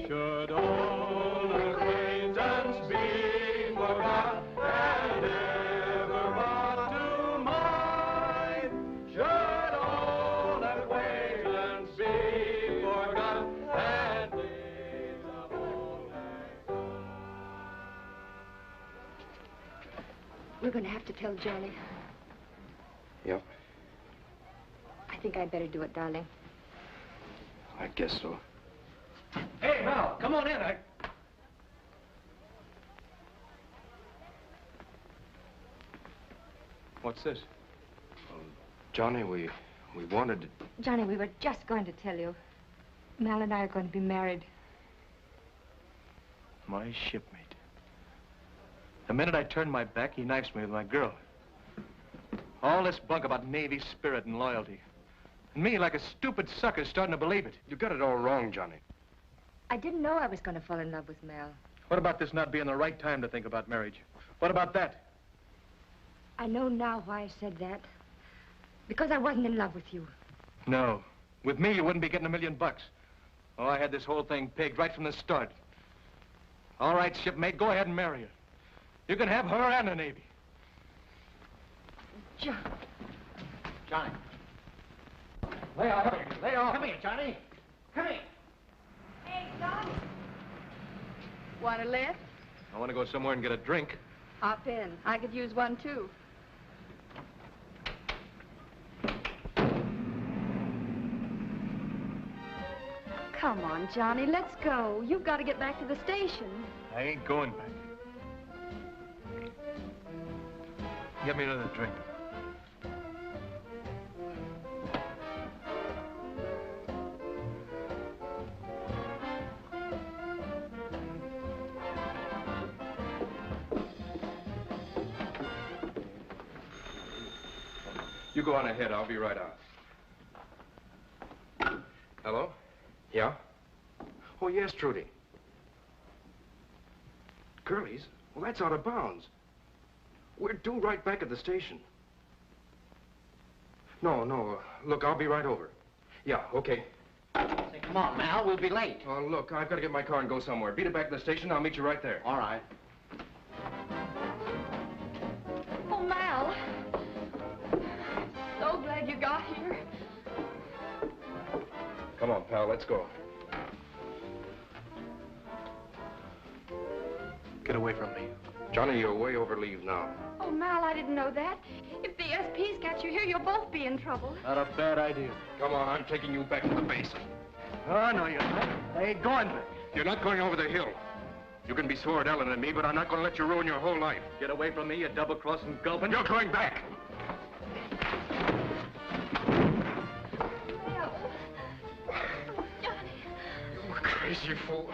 Should old acquaintance be forgot and never brought to mind? Should old acquaintance be forgot and days of old lang syne? We're going to have to tell Johnny. Yep, I think I'd better do it, darling. I guess so. Hey, Mal, come on in. What's this? Johnny, we wanted to... Johnny, we were just going to tell you. Mal and I are going to be married. My shipmate. The minute I turn my back, he knifes me with my girl. All this bunk about Navy spirit and loyalty. And me, like a stupid sucker, starting to believe it. You got it all wrong, Johnny. I didn't know I was going to fall in love with Mal. What about this not being the right time to think about marriage? What about that? I know now why I said that. Because I wasn't in love with you. No. With me, you wouldn't be getting $1 million. Oh, I had this whole thing pegged right from the start. All right, shipmate, go ahead and marry her. You can have her and the Navy. Johnny. Lay off. Lay off. Come here, Johnny. Come here. Hey, Johnny. Want a lift? I want to go somewhere and get a drink. Hop in. I could use one, too. Come on, Johnny, let's go. You've got to get back to the station. I ain't going back. Get me another drink. You go on ahead. I'll be right out. Hello? Yeah? Oh, yes, Trudy. Curly's? Well, that's out of bounds. We're due right back at the station. No. Look, I'll be right over. Yeah, okay. Say, come on, Mal. We'll be late. Oh, look, I've got to get my car and go somewhere. Beat it back to the station. I'll meet you right there. All right. Oh, Mal. So glad you got here. Come on, pal, let's go. Get away from me. Johnny, you're way over leave now. Oh, Mal, I didn't know that. If the SP's got you here, you'll both be in trouble. Not a bad idea. Come on, I'm taking you back to the base. Oh, no, you're not. I ain't going back. You're not going over the hill. You can be sore at Ellen and me, but I'm not going to let you ruin your whole life. Get away from me, you double-crossing gulpin'. You're going back. You crazy fool.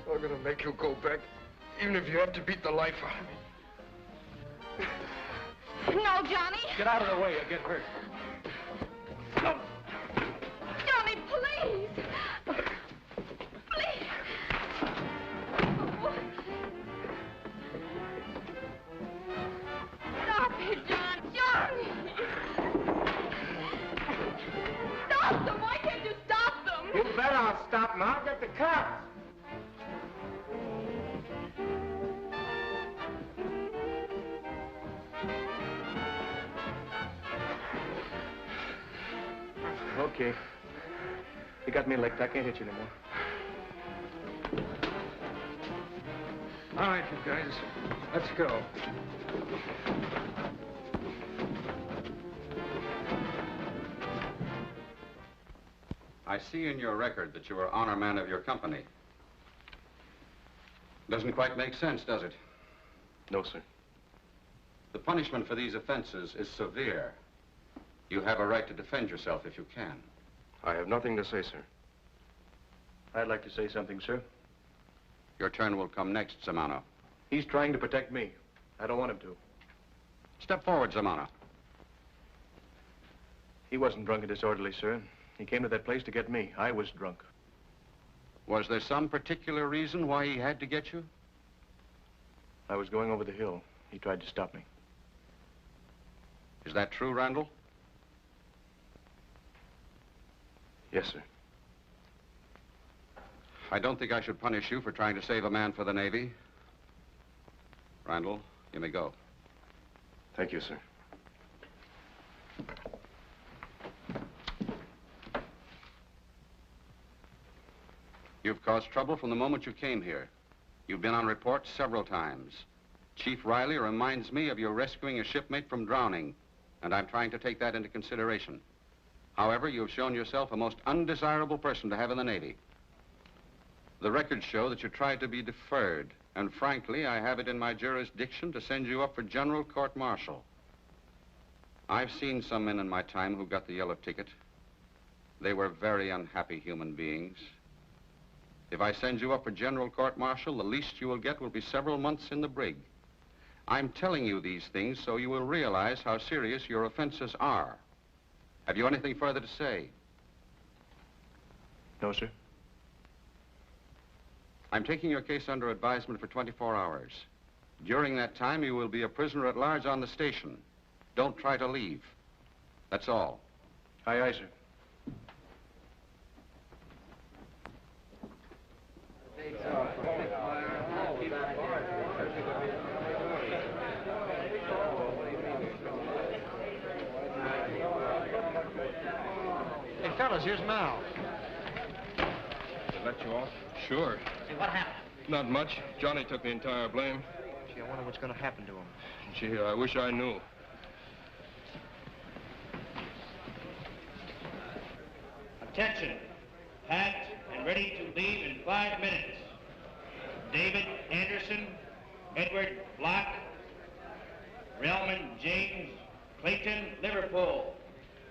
I'm going to make you go back, even if you have to beat the life out of me. No, Johnny. Get out of the way, you'll get hurt. Johnny, please. Please. Stop it, John. Johnny. Stop them. Why can't you stop them? You bet I'll stop them. I'll get the cops. Okay. You got me licked. I can't hit you anymore. All right, you guys. Let's go. I see in your record that you were honor man of your company. Doesn't quite make sense, does it? No, sir. The punishment for these offenses is severe. You have a right to defend yourself if you can. I have nothing to say, sir. I'd like to say something, sir. Your turn will come next, Zamano. He's trying to protect me. I don't want him to. Step forward, Zamano. He wasn't drunk and disorderly, sir. He came to that place to get me. I was drunk. Was there some particular reason why he had to get you? I was going over the hill. He tried to stop me. Is that true, Randall? Yes, sir. I don't think I should punish you for trying to save a man for the Navy. Randall, you may go. Thank you, sir. You've caused trouble from the moment you came here. You've been on report several times. Chief Riley reminds me of your rescuing a shipmate from drowning, and I'm trying to take that into consideration. However, you've shown yourself a most undesirable person to have in the Navy. The records show that you tried to be deferred, and frankly, I have it in my jurisdiction to send you up for general court-martial. I've seen some men in my time who got the yellow ticket. They were very unhappy human beings. If I send you up for general court-martial, the least you will get will be several months in the brig. I'm telling you these things so you will realize how serious your offenses are. Have you anything further to say? No, sir. I'm taking your case under advisement for 24 hours. During that time, you will be a prisoner at large on the station. Don't try to leave. That's all. Aye, aye, sir. Hey, fellas, here's Mal. They let you off? Sure. Hey, what happened? Not much. Johnny took the entire blame. Gee, I wonder what's going to happen to him. Gee, I wish I knew. Attention. Packed and ready to leave in 5 minutes. David Anderson, Edward Block, Relman James, Clayton, Liverpool,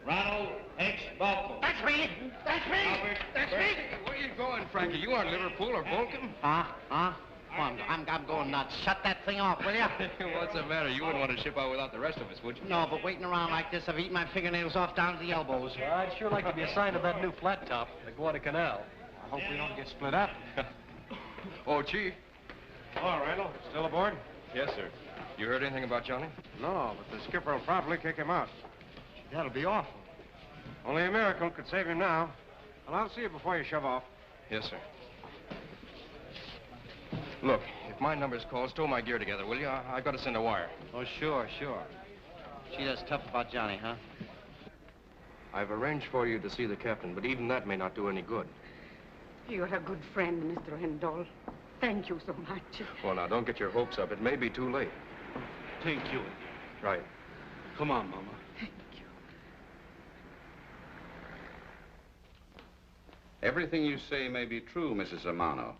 Ronald X. Balcom. That's me! That's me! Albert That's Burke. me! Where you going, Frankie? You aren't Liverpool or Bolcom? Huh? Well, I'm going nuts. Shut that thing off, will ya? What's the matter? You wouldn't want to ship out without the rest of us, would you? No, but waiting around like this, I've eaten my fingernails off down to the elbows. Well, I'd sure like to be assigned to that new flat top at Guadalcanal. I hope we don't get split up. Oh, Chief. Hello, Randall. Still aboard? Yes, sir. You heard anything about Johnny? No, but the skipper will probably kick him out. That'll be awful. Only a miracle could save him now. Well, I'll see you before you shove off. Yes, sir. Look, if my number's called, stow my gear together, will you? I've got to send a wire. Oh, sure. Gee, that's tough about Johnny, huh? I've arranged for you to see the captain, but even that may not do any good. You're a good friend, Mr. Rendell. Thank you so much. Well, now, don't get your hopes up. It may be too late. Thank you. Right. Come on, Mama. Everything you say may be true, Mrs. Amano.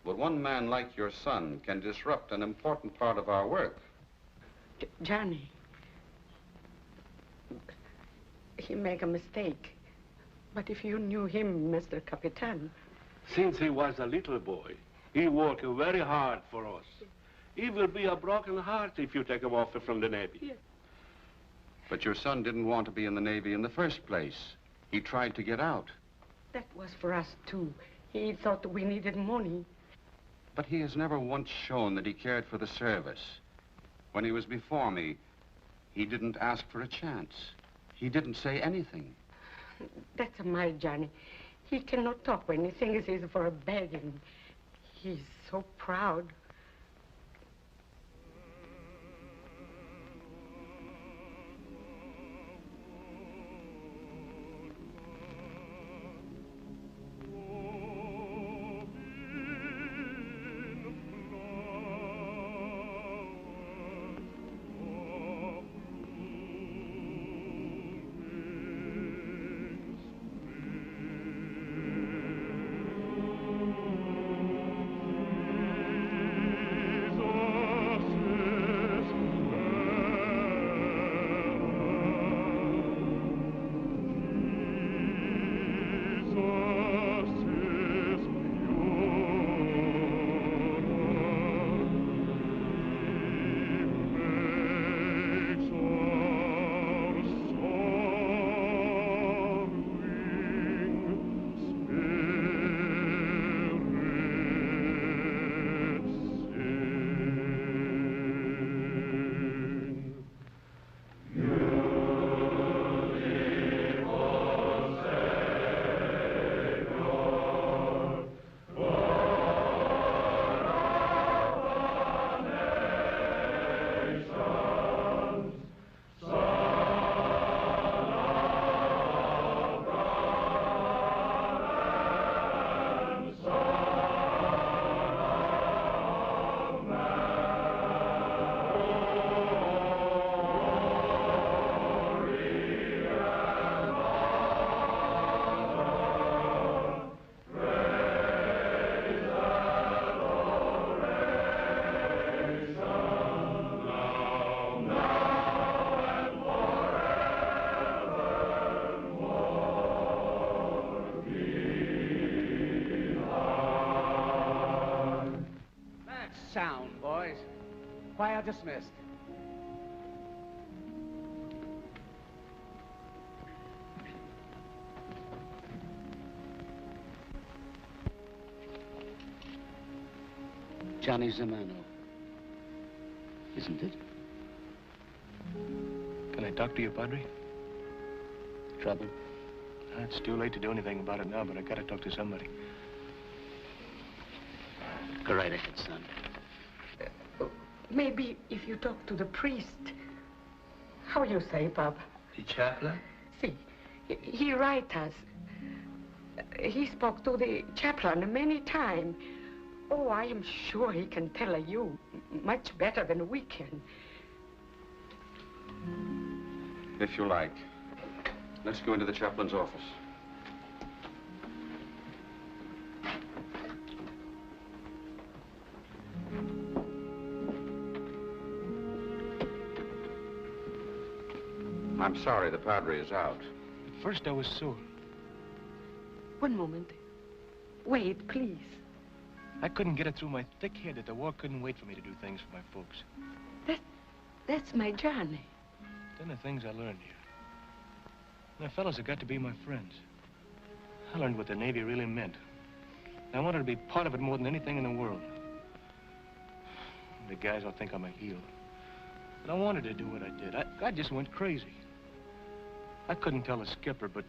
But one man like your son can disrupt an important part of our work. Johnny. He make a mistake. But if you knew him, Mr. Capitan. Since he was a little boy, he worked very hard for us. He will be a broken heart if you take him off from the Navy. Yes. But your son didn't want to be in the Navy in the first place. He tried to get out. That was for us, too. He thought we needed money. But he has never once shown that he cared for the service. When he was before me, he didn't ask for a chance. He didn't say anything. That's my Johnny. He cannot talk when he thinks he's for begging. He's so proud. sound, boys. Choir dismissed. Johnny Zamano, isn't it? Can I talk to you, Padre? Trouble? It's too late to do anything about it now, but I gotta talk to somebody. Go right ahead, son. Maybe if you talk to the priest. How you say, Bob? The chaplain? See, he write us. He spoke to the chaplain many times. Oh, I am sure he can tell you much better than we can. If you like. Let's go into the chaplain's office. I'm sorry, the padre is out. At first I was sore. One moment. Wait, please. I couldn't get it through my thick head that the war couldn't wait for me to do things for my folks. That's my Johnny. Then the things I learned here. The fellows have got to be my friends. I learned what the Navy really meant. I wanted to be part of it more than anything in the world. The guys will think I'm a heel. But I wanted to do what I did. I just went crazy. I couldn't tell the skipper, but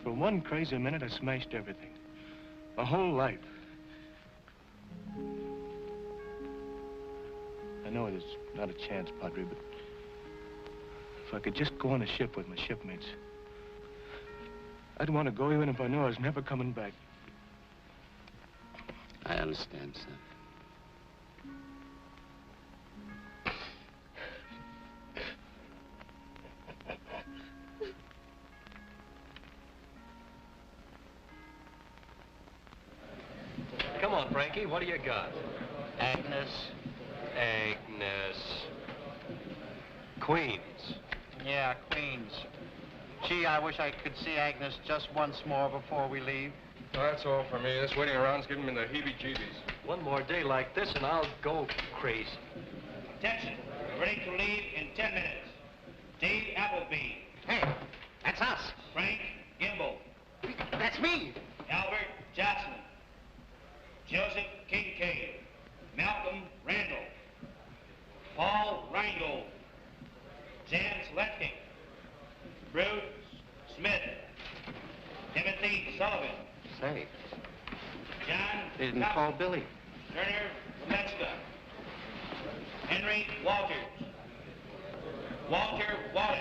for one crazy minute, I smashed everything. A whole life. I know there's not a chance, Padre, but if I could just go on a ship with my shipmates, I'd want to go even if I knew I was never coming back. I understand, son. Come on, Frankie, what do you got? Agnes. Queens. Yeah, Queens. Gee, I wish I could see Agnes just once more before we leave. That's all for me. This waiting around's giving me the heebie-jeebies. One more day like this and I'll go crazy. Attention. We're ready to leave in 10 minutes. Dave Appleby. Hey, that's us. Frank Gimble. That's me. Albert Johnson. Joseph Kincaid. Malcolm Randall. Paul Reingold. Jan Sletkin. Bruce Smith. Timothy Sullivan. Say, John didn't Coffey. call Billy. Turner Lemetzka. Henry Walters. Walter Wallace.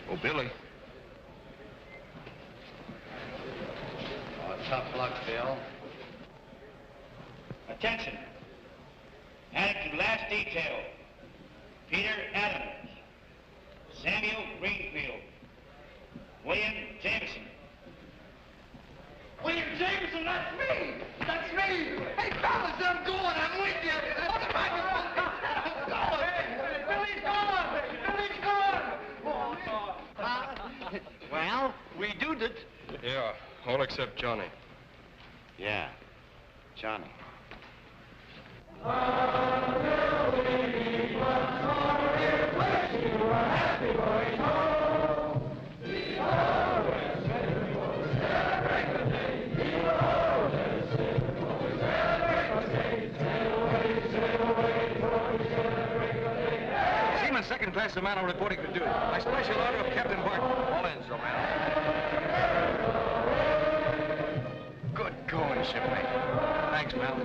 Oh, Billy. Oh, tough luck, Bill. Attention. Added to the last detail. Peter Adams. Samuel Greenfield. William Jameson. William Jameson, that's me! That's me! Hey, fellas, I'm going. I'm with you. On the microphone. I'm going. Billy's gone! Billy's gone! Well, we did it. Yeah, all except Johnny. Yeah, Johnny. Seaman second class Zamano reporting to duty. By special order of Captain Barton. All in, Zamano. Good going, shipmate. Thanks, Mal.